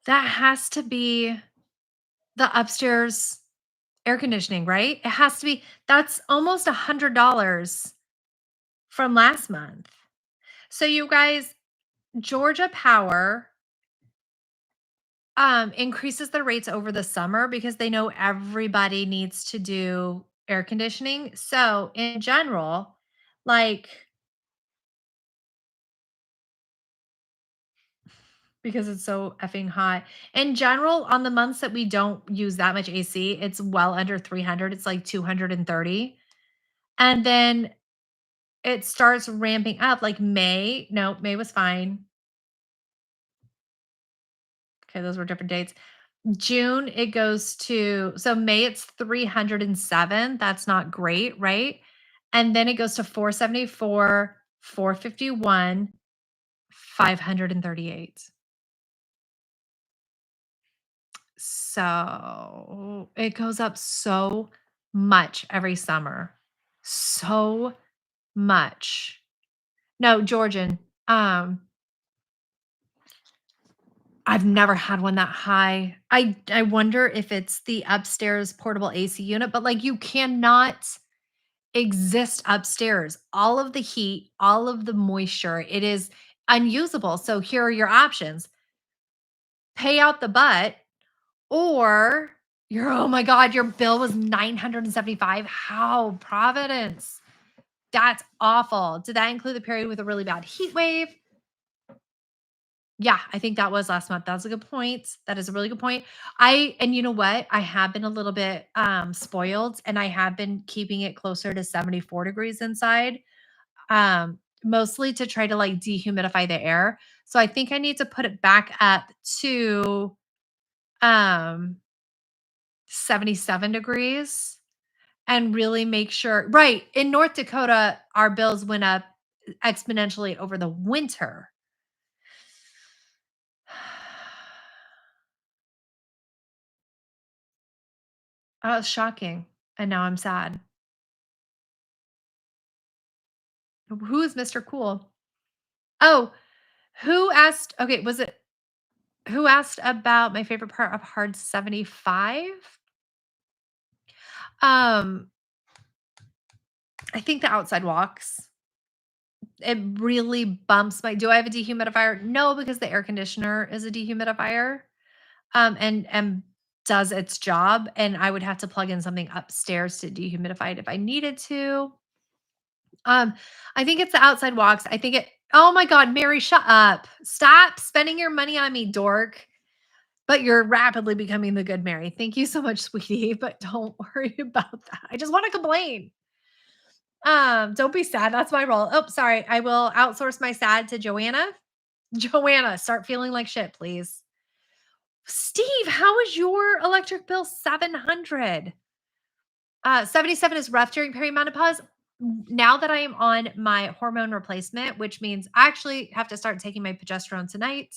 That has to be the upstairs air conditioning, right? It has to be that's almost $100 from last month. So you guys, Georgia Power increases the rates over the summer because they know everybody needs to do air conditioning. So in general, like because it's so effing hot. In general, on the months that we don't use that much AC, it's well under 300. It's like 230. And then it starts ramping up like May. No, May was fine. Okay, those were different dates. June, it goes to so May, it's 307. That's not great, right? And then it goes to 474, 451, 538. So it goes up so much every summer. so much. No, Georgian. Um, I've never had one that high. I wonder if it's the upstairs portable AC unit, but, like, you cannot exist upstairs. All of the heat, all of the moisture, it is unusable. So here are your options. Pay out the butt or oh my god, your bill was 975. How? Providence. That's awful. Did that include the period with a really bad heat wave? Yeah, I think that was last month. That's a good point. That is a really good point. And you know what? I have been a little bit spoiled and I have been keeping it closer to 74 degrees inside. Mostly to try to like dehumidify the air. So I think I need to put it back up to um 77 degrees and really make sure. Right. In North Dakota, our bills went up exponentially over the winter. Oh, it's shocking. And now I'm sad. Who is Mr. Cool? Oh, who asked? Okay, was it who asked about my favorite part of Hard 75? Um, I think the outside walks. It really bumps my do I have a dehumidifier? No, because the air conditioner is a dehumidifier, and does its job, and I would have to plug in something upstairs to dehumidify it if I needed to. Um, I think it's the outside walks. I think it Oh my god, Mary, shut up. Stop spending your money on me, dork. But you're rapidly becoming the good Mary. Thank you so much, sweetie, but don't worry about that. I just wanna complain. Don't be sad. That's my role. Oh, sorry. I will outsource my sad to Joanna. Joanna, start feeling like shit, please. Steve, how is your electric bill 700? 77 is rough during perimenopause. Now that I am on my hormone replacement, which means I actually have to start taking my progesterone tonight.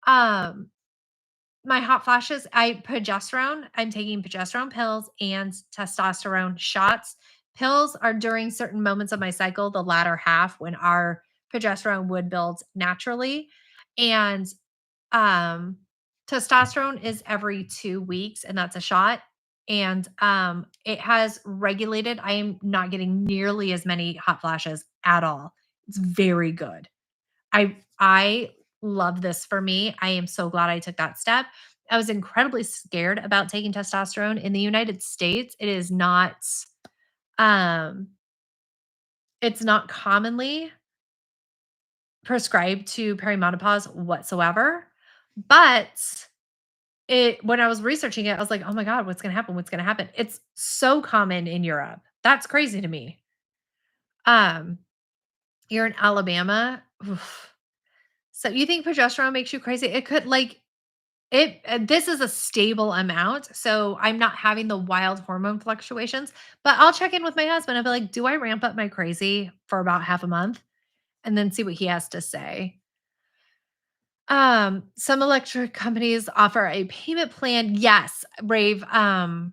Um, my hot flashes, I'm taking progesterone pills and testosterone shots. Pills are during certain moments of my cycle, the latter half when our progesterone would build naturally. And um testosterone is every 2 weeks and that's a shot. And it has regulated. I am not getting nearly as many hot flashes at all. It's very good. I love this for me. I am so glad I took that step. I was incredibly scared about taking testosterone. In the United States, um it's not commonly prescribed to perimenopause whatsoever. But it when I was researching it, I was like, "Oh my god, what's gonna happen? What's gonna happen?" It's so common in Europe. That's crazy to me. Um, you're in Alabama. Oof. So you think progesterone makes you crazy? It could like this is a stable amount, so I'm not having the wild hormone fluctuations, but I'll check in with my husband. I'll be like, "Do I ramp up my crazy for about half a month?" And then see what he has to say. Some electric companies offer a payment plan. Yes, Brave, 100%.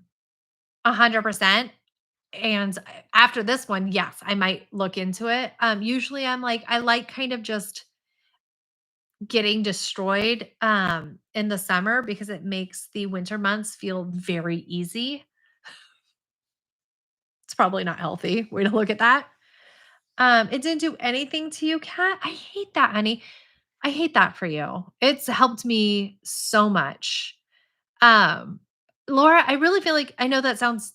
And after this one, yes, I might look into it. Usually I'm like, I like kind of just getting destroyed in the summer because it makes the winter months feel very easy. It's probably not healthy way to look at that. It didn't do anything to you, Kat. I hate that, honey. I hate that for you. It's helped me so much. Um, Laura, I really feel like I know that sounds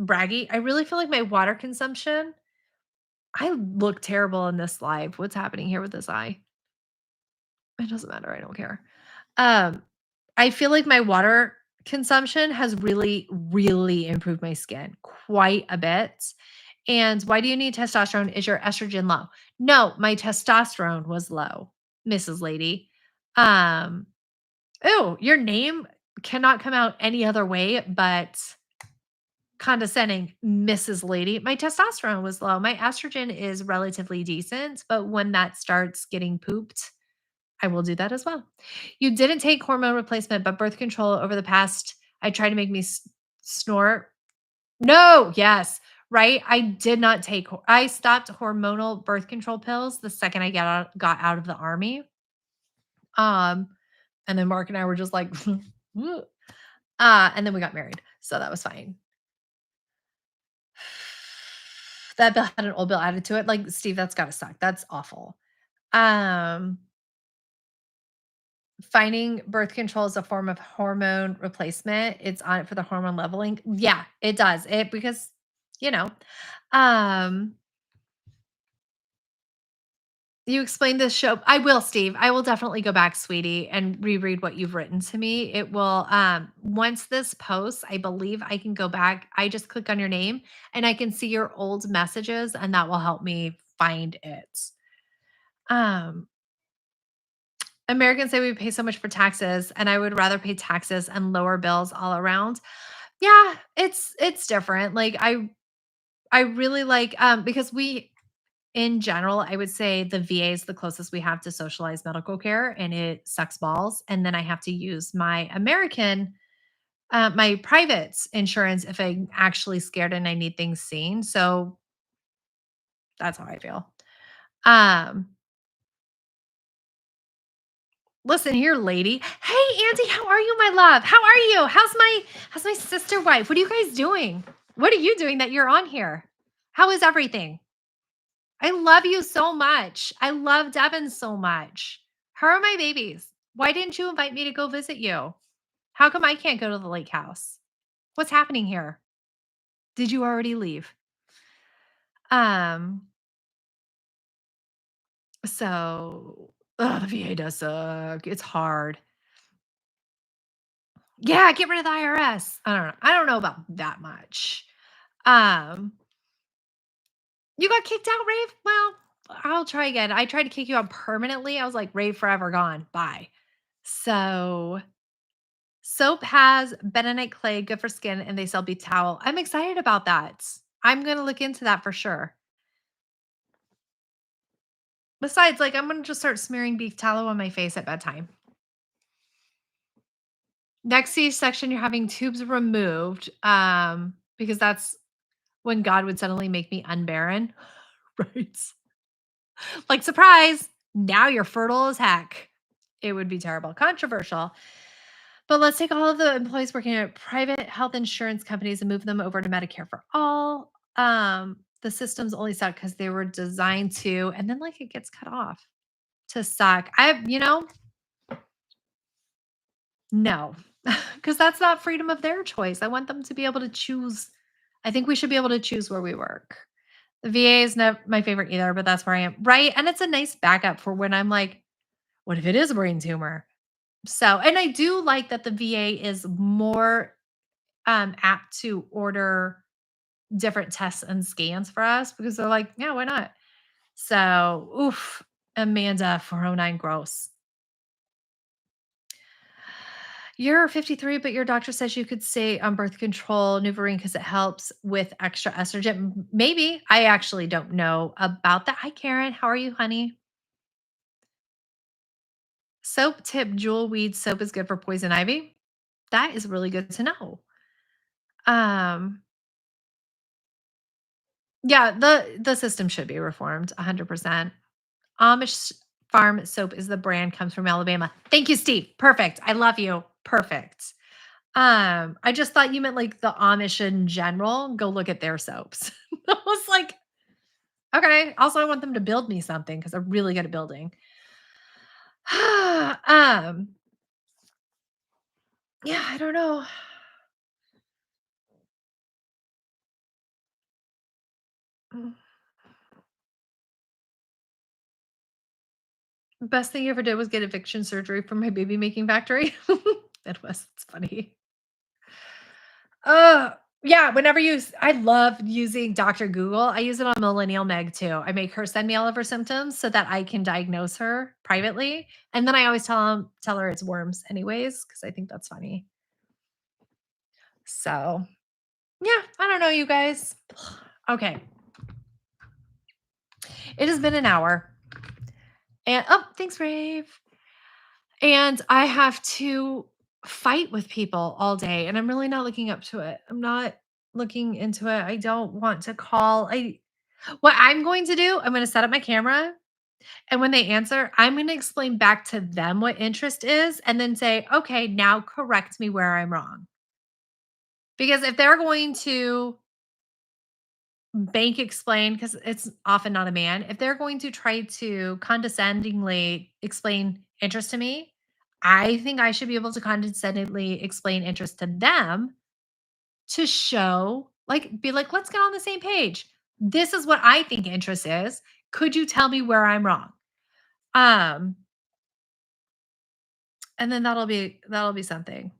braggy. I really feel like my water consumption I look terrible in this live. What's happening here with this eye? It doesn't matter. I don't care. Um, I feel like my water consumption has really, really improved my skin quite a bit. And why do you need testosterone? Is your estrogen low? No, my testosterone was low, Mrs. Lady. Um, oh, your name cannot come out any other way but condescending, Mrs. Lady. My testosterone was low. My estrogen is relatively decent, but when that starts getting pooped, I will do that as well. You didn't take hormone replacement, but birth control over the past, I tried to make me snort. No, yes. right? I did not take I stopped hormonal birth control pills the second I got out of the army. Um, and then Mark and I were just like, and then we got married. So that was fine. That bill had an old bill added to it. Like, Steve, that's gotta suck. That's awful. Um, Finding birth control is a form of hormone replacement. It's on it for the hormone leveling. Yeah, it does. It because, you know, um, you explained this show. I will, Steve. I will definitely go back, sweetie, and reread what you've written to me. It will once this posts, I believe I can go back. I just click on your name and I can see your old messages and that will help me find it. Um Americans say we pay so much for taxes and I would rather pay taxes and lower bills all around. Yeah, it's different. Like I really like because we in general, I would say the VA is the closest we have to socialized medical care, and it sucks balls. And then I have to use my my private insurance if I'm actually scared and I need things seen. So that's how I feel. Um, Listen here, lady. Hey, Auntie, how are you, my love? How are you? How's my sister wife? What are you guys doing? What are you doing that you're on here? How is everything? I love you so much. I love Devin so much. How are my babies? Why didn't you invite me to go visit you? How come I can't go to the lake house? What's happening here? Did you already leave? Um, the VA does suck. It's hard. Yeah, get rid of the IRS. I don't know. I don't know about that much. Um, you got kicked out, Rave? Well, I'll try again. I tried to kick you out permanently. I was like, Rave forever gone. Bye. So soap has bentonite clay, good for skin, and they sell beef towel. I'm excited about that. I'm gonna look into that for sure. Besides, like, I'm gonna just start smearing beef tallow on my face at bedtime. Next C-section, you're having tubes removed, because that's when God would suddenly make me unbarren. Right. Like, surprise, now you're fertile as heck. It would be terrible. Controversial. But let's take all of the employees working at private health insurance companies and move them over to Medicare for all. The systems only suck because they were designed to, and then like it gets cut off to suck. No, because that's not freedom of their choice. I want them to be able to choose. I think we should be able to choose where we work. The VA is not my favorite either, but that's where I am. Right. And it's a nice backup for when I'm like, what if it is a brain tumor? So, and I do like that the VA is more apt to order different tests and scans for us because they're like, yeah, why not? So, oof, Amanda 409 gross. You're 53, but your doctor says you could stay on birth control, NuvaRing, because it helps with extra estrogen. Maybe. I actually don't know about that. Hi, Karen. How are you, honey? Soap tip jewel weed soap is good for poison ivy. That is really good to know. Um, yeah, the system should be reformed 100%. Amish Farm Soap is the brand, comes from Alabama. Thank you, Steve. Perfect. I love you. Perfect. I just thought you meant like the Amish in general. Go look at their soaps. I was like, okay. Also, I want them to build me something because they're really good at building. um, yeah, I don't know. Mm. Best thing you ever did was get eviction surgery from my baby making factory. It was. It's funny. Yeah, whenever you I love using Doctor Google. I use it on Millennial Meg too. I make her send me all of her symptoms so that I can diagnose her privately, and then I always tell her it's worms anyways because I think that's funny. So, yeah, I don't know, you guys. Okay, it has been an hour, and oh, thanks, Rave. And I have to fight with people all day, and I'm really not looking up to it. I'm not. looking into it. I don't want to call. What I'm going to do, I'm going to set up my camera, and when they answer, I'm going to explain back to them what interest is and then say, "Okay, now correct me where I'm wrong." Because if they're going to bank explain, because it's often not a man, if they're going to try to condescendingly explain interest to me, I think I should be able to condescendingly explain interest to them to show, like, be like, let's get on the same page. This is what I think interest is. Could you tell me where I'm wrong? Um, and then that'll be something.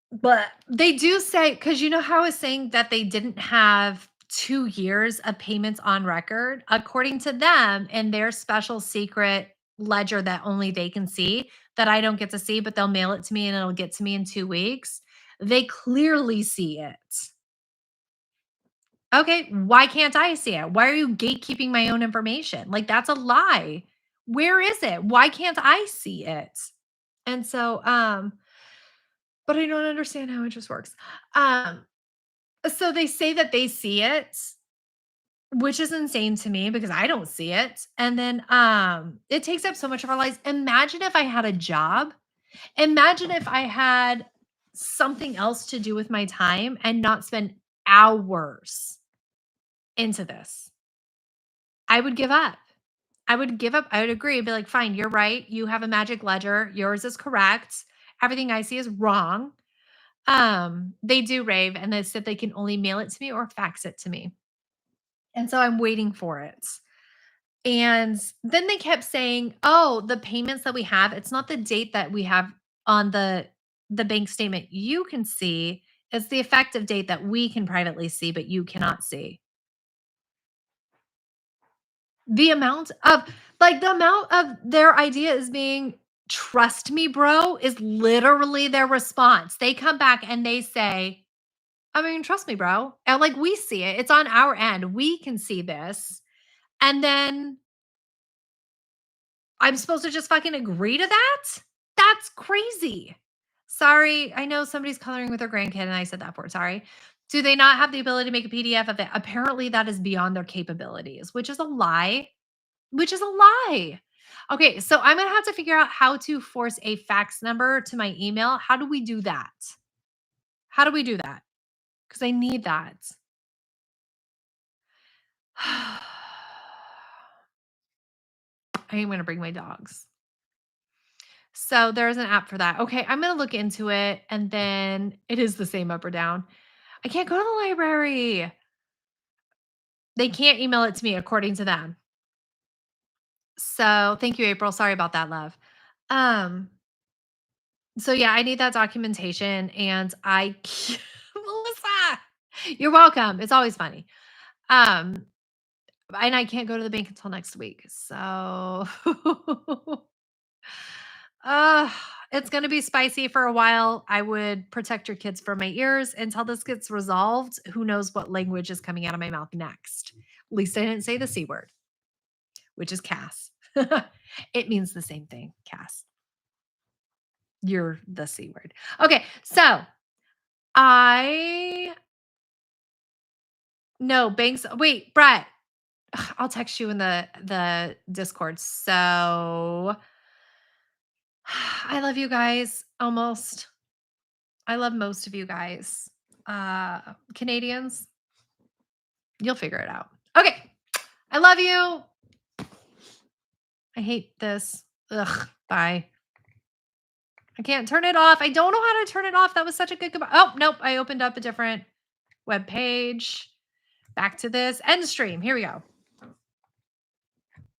But they do say, because you know how I was saying that they didn't have 2 years of payments on record? According to them in their special secret ledger that only they can see, that I don't get to see, but they'll mail it to me and it'll get to me in 2 weeks. They clearly see it. Okay, why can't I see it? Why are you gatekeeping my own information? Like, that's a lie. Where is it? Why can't I see it? And so, but I don't understand how it just works. Um, so they say that they see it, which is insane to me because I don't see it. And then it takes up so much of our lives. Imagine if I had a job. Imagine if I had something else to do with my time and not spend hours into this. I would give up. I would give up. I would agree. I'd be like, fine, you're right. You have a magic ledger. Yours is correct. Everything I see is wrong. They do rave and they said they can only mail it to me or fax it to me. And so I'm waiting for it. And then they kept saying, "Oh, the payments that we have, it's not the date that we have on the bank statement you can see, it's the effective date that we can privately see, but you cannot see." The amount of their idea is being, "Trust me, bro," is literally their response. They come back and they say, I mean, trust me, bro. And like we see it. It's on our end. We can see this. And then I'm supposed to just fucking agree to that? That's crazy. Sorry. I know somebody's coloring with their grandkid and I said that for sorry. Do they not have the ability to make a PDF of it? Apparently that is beyond their capabilities, which is a lie. Which is a lie. Okay, so I'm gonna have to figure out how to force a fax number to my email. How do we do that? How do we do that? Because I need that. I am gonna bring my dogs. So there's an app for that. Okay, I'm gonna look into it and then it is the same up or down. I can't go to the library. They can't email it to me according to them. So thank you, April. Sorry about that, love. Um, so yeah, I need that documentation and Melissa, you're welcome. It's always funny. Um, and I can't go to the bank until next week. So Uh, it's gonna be spicy for a while. I would protect your kids from my ears until this gets resolved. Who knows what language is coming out of my mouth next? At least I didn't say the C word, which is Cass. It means the same thing, Cass. You're the C word. Okay, so I no banks. Wait, Brett. I'll text you in the Discord. So I love you guys almost. I love most of you guys. Canadians, you'll figure it out. Okay. I love you. I hate this. Ugh. Bye. I can't turn it off. I don't know how to turn it off. That was such a good goodbye. Oh, nope. I opened up a different web page. Back to this end stream. Here we go.